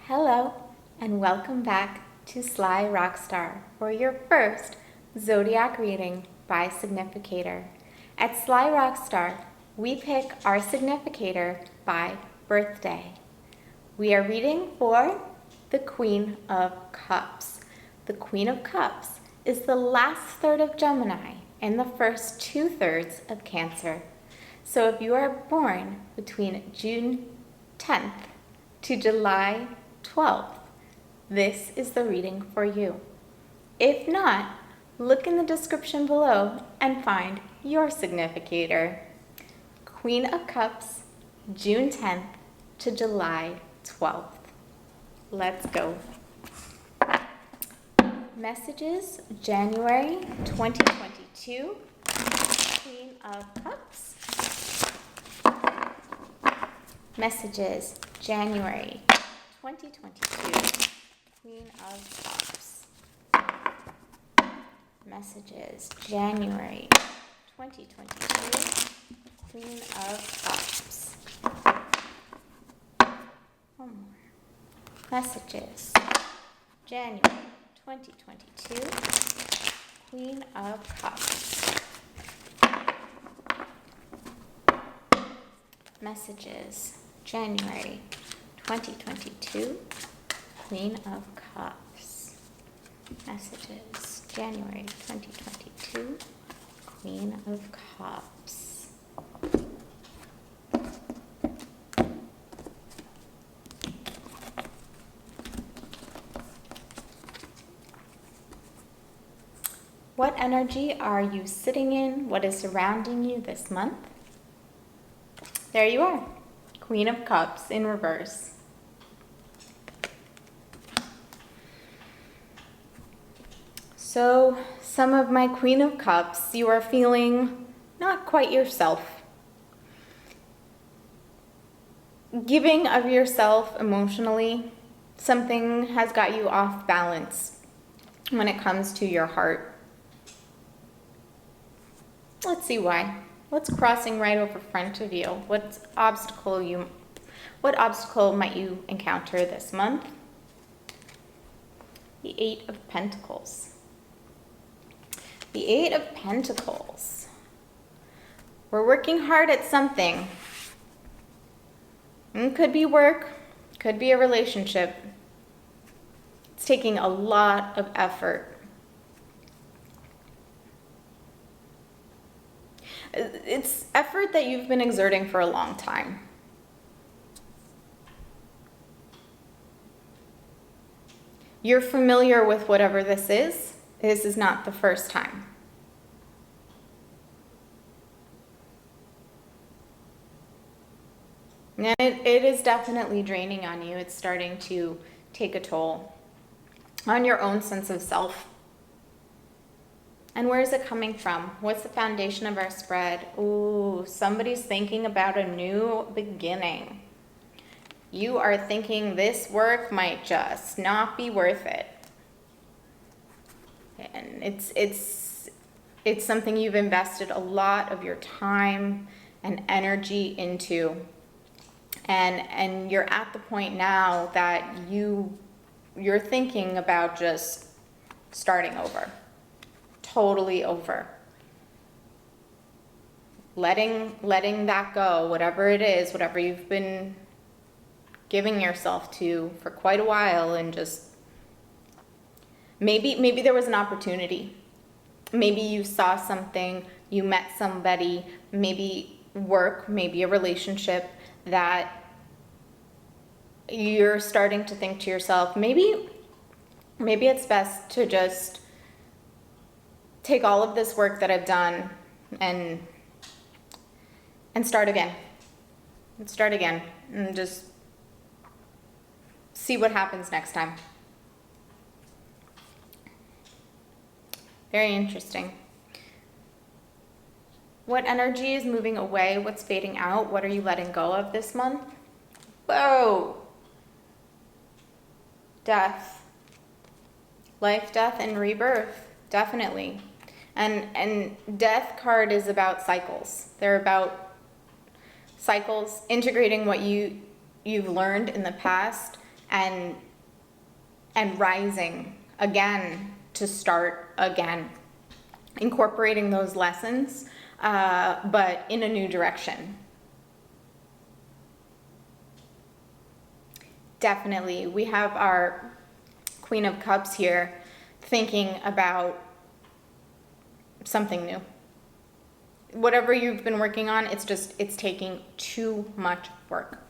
Hello, and welcome back to Sly Rockstar for your first zodiac reading by Significator. At Sly Rockstar, we pick our significator by birthday. We are reading for the Queen of Cups. The Queen of Cups is the last third of Gemini and the first 2/3 of Cancer. So if you are born between June 10th to July 12th, this is the reading for you. If not, look in the description below and find your significator. Queen of Cups, June 10th to July 12th. Let's go. Messages, January 2022, Queen of Cups. Messages, January 2022, Queen of Cups. Messages, January 2022, Queen of Cups. One more. Messages, January 2022, Queen of Cups. Messages, January 2022, Queen of Cups. Messages, January 2022, Queen of Cups. What energy are you sitting in? What is surrounding you this month? There you are, Queen of Cups in reverse. So, some of my Queen of Cups, you are feeling not quite yourself. Giving of yourself emotionally, something has got you off balance when it comes to your heart. Let's see why. What's crossing right over front of you? What obstacle might you encounter this month? The Eight of Pentacles. The Eight of Pentacles. We're working hard at something. It could be work, could be a relationship. It's taking a lot of effort. It's effort that you've been exerting for a long time. You're familiar with whatever this is. This is not the first time. And it is definitely draining on you. It's starting to take a toll on your own sense of self. And where is it coming from? What's the foundation of our spread? Ooh, somebody's thinking about a new beginning. You are thinking this work might just not be worth it. And it's something you've invested a lot of your time and energy into. And you're at the point now that you're thinking about just starting over. Totally over. Letting that go, whatever it is, whatever you've been giving yourself to for quite a while, and just maybe there was an opportunity. Maybe you saw something, you met somebody, maybe work, maybe a relationship that you're starting to think to yourself, maybe it's best to just take all of this work that I've done and start again. And just see what happens next time. Very interesting. What energy is moving away? What's fading out? What are you letting go of this month? Whoa! Death. Life, death, and rebirth. Definitely. And death card is about cycles. They're about cycles, integrating what you've learned in the past and rising again to start again, incorporating those lessons, but in a new direction. Definitely, we have our Queen of Cups here thinking about something new. Whatever you've been working on, it's taking too much work.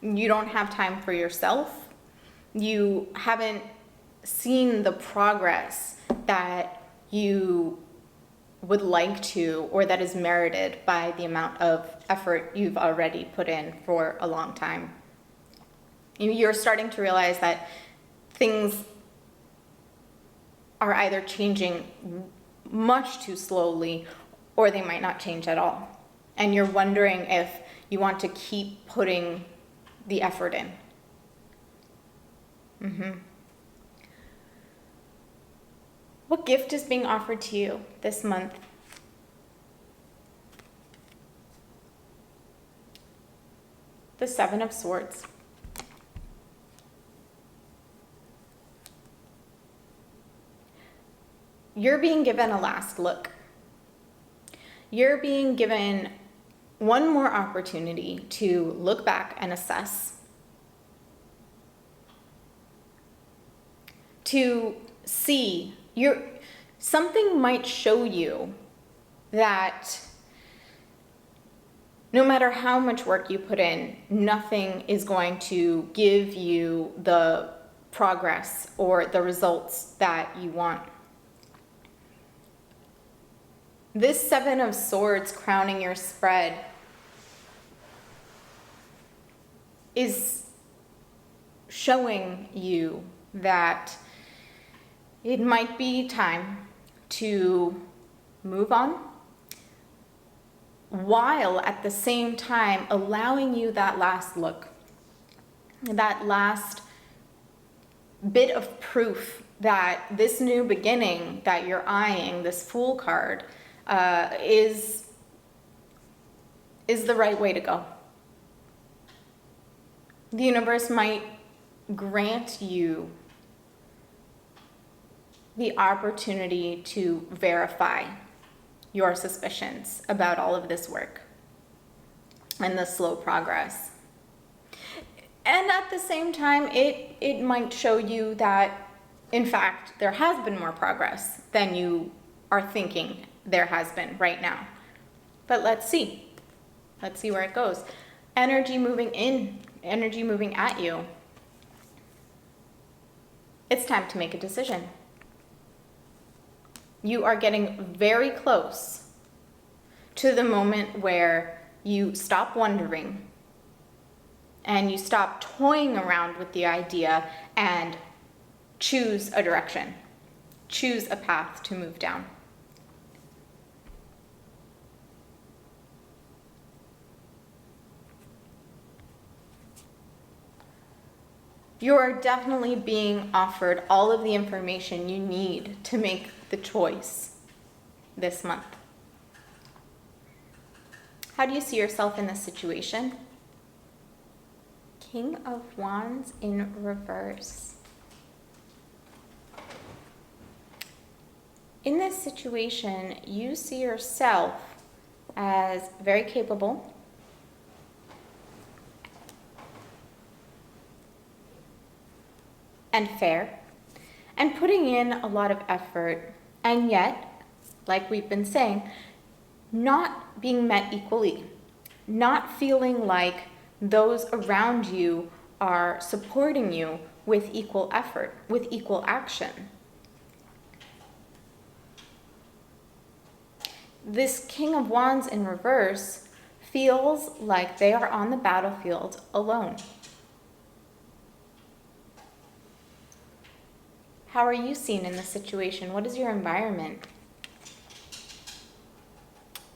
You don't have time for yourself. You haven't seen the progress that you would like to, or that is merited by the amount of effort you've already put in for a long time. You're starting to realize that things are either changing much too slowly, or they might not change at all. And you're wondering if you want to keep putting the effort in. What gift is being offered to you this month? The Seven of Swords. You're being given a last look. You're being given one more opportunity to look back and assess, to see something might show you that no matter how much work you put in, nothing is going to give you the progress or the results that you want. This Seven of Swords crowning your spread is showing you that it might be time to move on, while at the same time allowing you that last look, that last bit of proof that this new beginning that you're eyeing, this Fool card, is the right way to go. The universe might grant you the opportunity to verify your suspicions about all of this work and the slow progress. And at the same time, it might show you that, in fact, there has been more progress than you are thinking there has been right now. But let's see. Let's see where it goes. Energy moving in, energy moving at you. It's time to make a decision. You are getting very close to the moment where you stop wondering and you stop toying around with the idea and choose a direction, choose a path to move down. You are definitely being offered all of the information you need to make the choice this month. How do you see yourself in this situation? King of Wands in reverse. In this situation, you see yourself as very capable, and fair, and putting in a lot of effort, and yet, like we've been saying, not being met equally, not feeling like those around you are supporting you with equal effort, with equal action. This King of Wands in reverse feels like they are on the battlefield alone. How are you seen in this situation? What is your environment?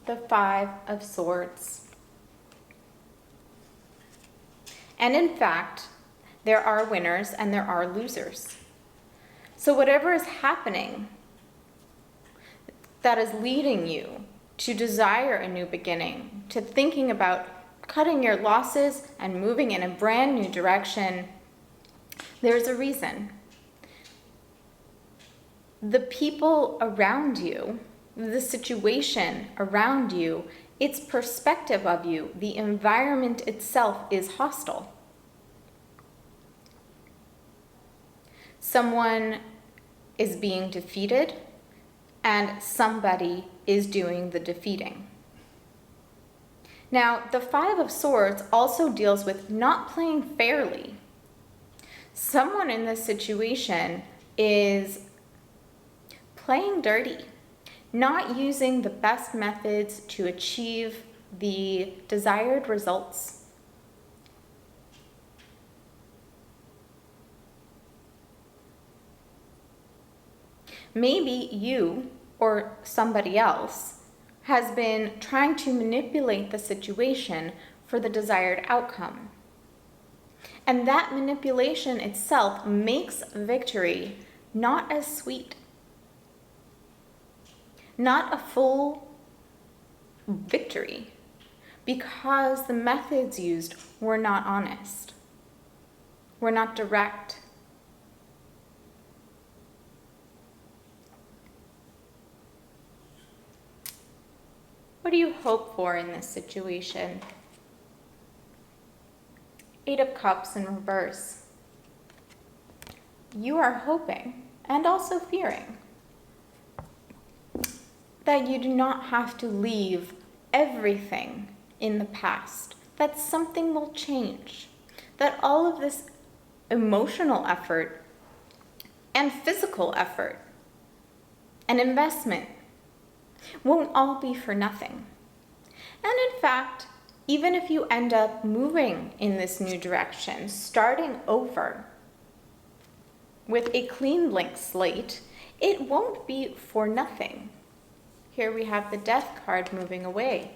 The Five of Swords. And in fact, there are winners and there are losers. So whatever is happening that is leading you to desire a new beginning, to thinking about cutting your losses and moving in a brand new direction, There's a reason. The people around you, the situation around you, its perspective of you, the environment itself is hostile. Someone is being defeated and somebody is doing the defeating. Now, the Five of Swords also deals with not playing fairly. Someone in this situation is playing dirty, not using the best methods to achieve the desired results. Maybe you or somebody else has been trying to manipulate the situation for the desired outcome. And that manipulation itself makes victory not as sweet, not a full victory, because the methods used were not honest, were not direct. What do you hope for in this situation? Eight of Cups in reverse. You are hoping and also fearing that you do not have to leave everything in the past, that something will change, that all of this emotional effort and physical effort and investment won't all be for nothing. And in fact, even if you end up moving in this new direction, starting over with a clean blank slate, it won't be for nothing. Here we have the Death card moving away.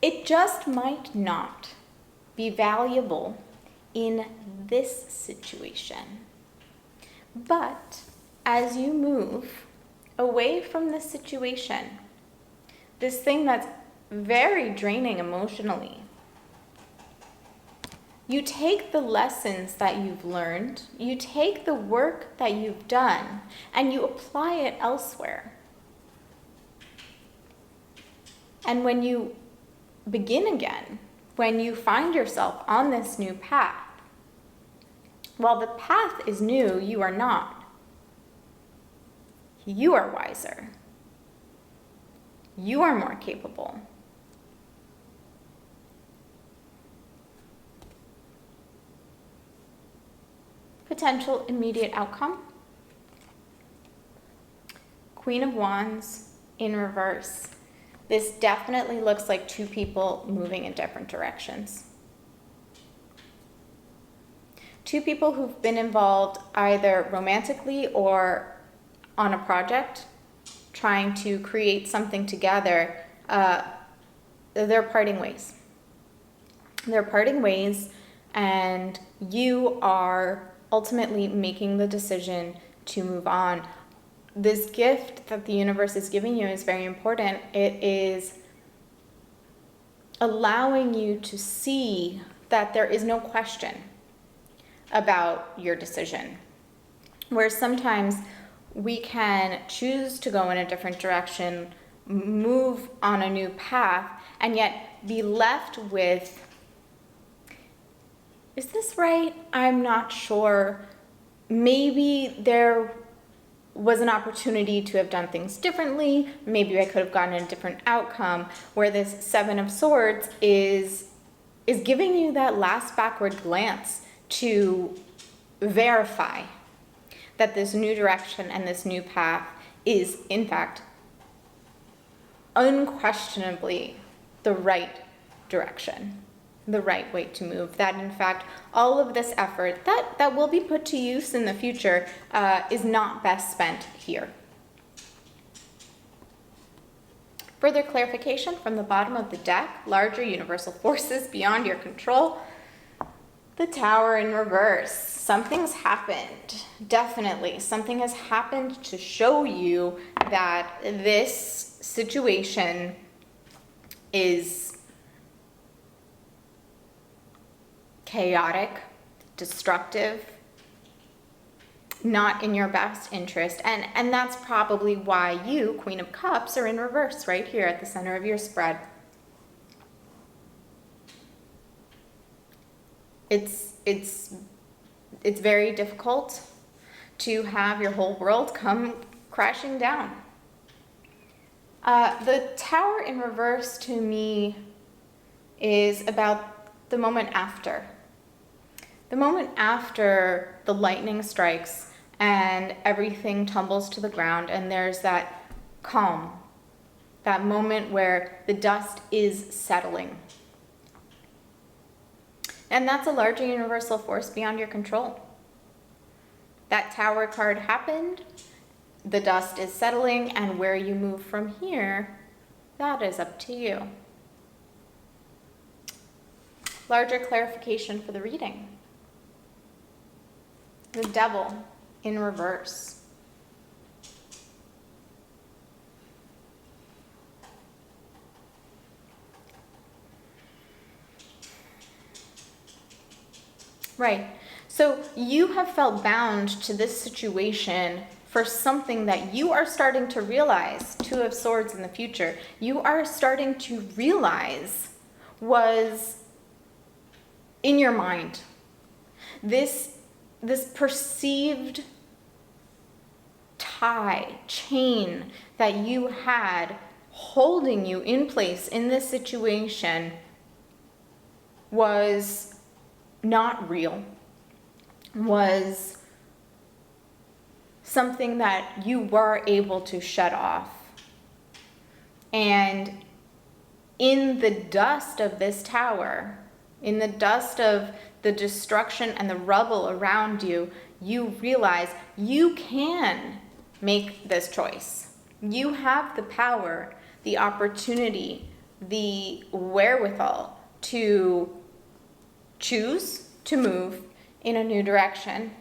It just might not be valuable in this situation. But as you move away from this situation, this thing that's very draining emotionally, you take the lessons that you've learned, you take the work that you've done, and you apply it elsewhere. And when you begin again, when you find yourself on this new path, while the path is new, you are not. You are wiser. You are more capable. Potential immediate outcome. Queen of Wands in reverse. This definitely looks like two people moving in different directions. Two people who've been involved either romantically or on a project, trying to create something together, they're parting ways. They're parting ways, and you are ultimately making the decision to move on. This gift that the universe is giving you is very important. It is allowing you to see that there is no question about your decision. Where sometimes we can choose to go in a different direction, move on a new path, and yet be left with, is this right? I'm not sure. Maybe there was an opportunity to have done things differently. Maybe I could have gotten a different outcome. Where this Seven of Swords is giving you that last backward glance to verify that this new direction and this new path is, in fact, unquestionably the right direction, the right way to move. That, in fact, all of this effort that will be put to use in the future is not best spent here. Further clarification from the bottom of the deck, larger universal forces beyond your control. The Tower in reverse. Something's happened. Definitely. Something has happened to show you that this situation chaotic, destructive, not in your best interest. And that's probably why you, Queen of Cups, are in reverse right here at the center of your spread. It's very difficult to have your whole world come crashing down. The Tower in reverse to me is about the moment after. The moment after the lightning strikes and everything tumbles to the ground and there's that calm, that moment where the dust is settling. And that's a larger universal force beyond your control. That Tower card happened, the dust is settling, and where you move from here, that is up to you. Larger clarification for the reading. The Devil in reverse. Right. So you have felt bound to this situation for something that you are starting to realize, Two of Swords in the future, you are starting to realize was in your mind. This perceived chain that you had holding you in place in this situation was not real, was something that you were able to shut off. And in the dust of this tower, in the dust of the destruction and the rubble around you, you realize you can make this choice. You have the power, the opportunity, the wherewithal to choose to move in a new direction.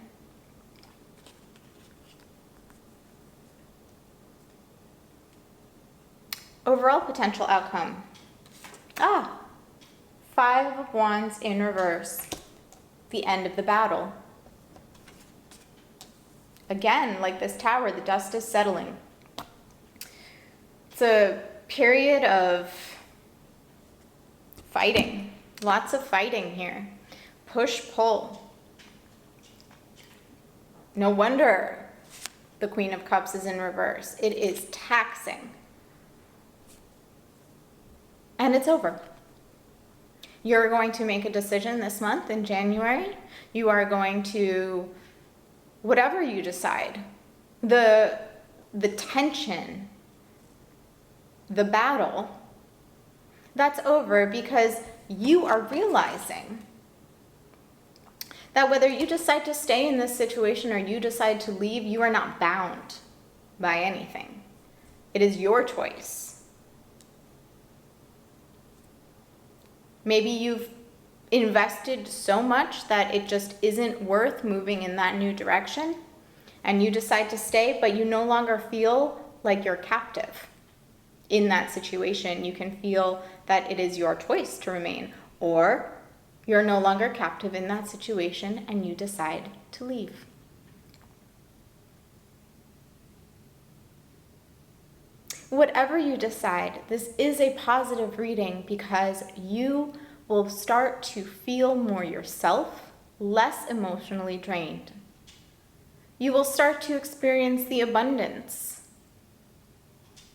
Overall potential outcome. Five of Wands in reverse. The end of the battle. Again, like this tower, the dust is settling. It's a period of fighting. Lots of fighting here. Push-pull. No wonder the Queen of Cups is in reverse. It is taxing. And it's over. You're going to make a decision this month in January. You are going to, whatever you decide, the tension, the battle, that's over because you are realizing that whether you decide to stay in this situation or you decide to leave, you are not bound by anything. It is your choice. Maybe you've invested so much that it just isn't worth moving in that new direction, and you decide to stay, but you no longer feel like you're captive in that situation. You can feel that it is your choice to remain, or you're no longer captive in that situation and you decide to leave. Whatever you decide, this is a positive reading because you will start to feel more yourself, less emotionally drained. You will start to experience the abundance,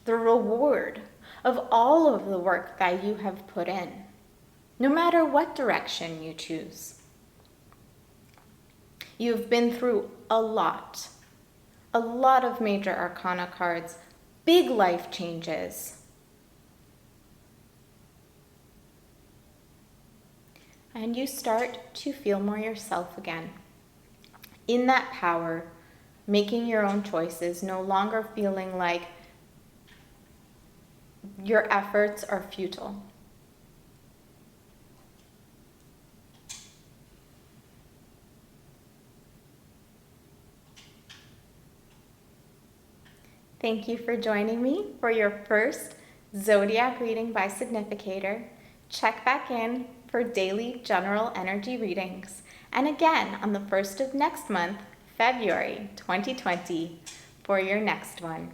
the reward of all of the work that you have put in, no matter what direction you choose. You've been through a lot of major arcana cards, big life changes. And you start to feel more yourself again. In that power, making your own choices, no longer feeling like your efforts are futile. Thank you for joining me for your first zodiac reading by Significator. Check back in for daily general energy readings, and again on the 1st of next month, February 2020, for your next one.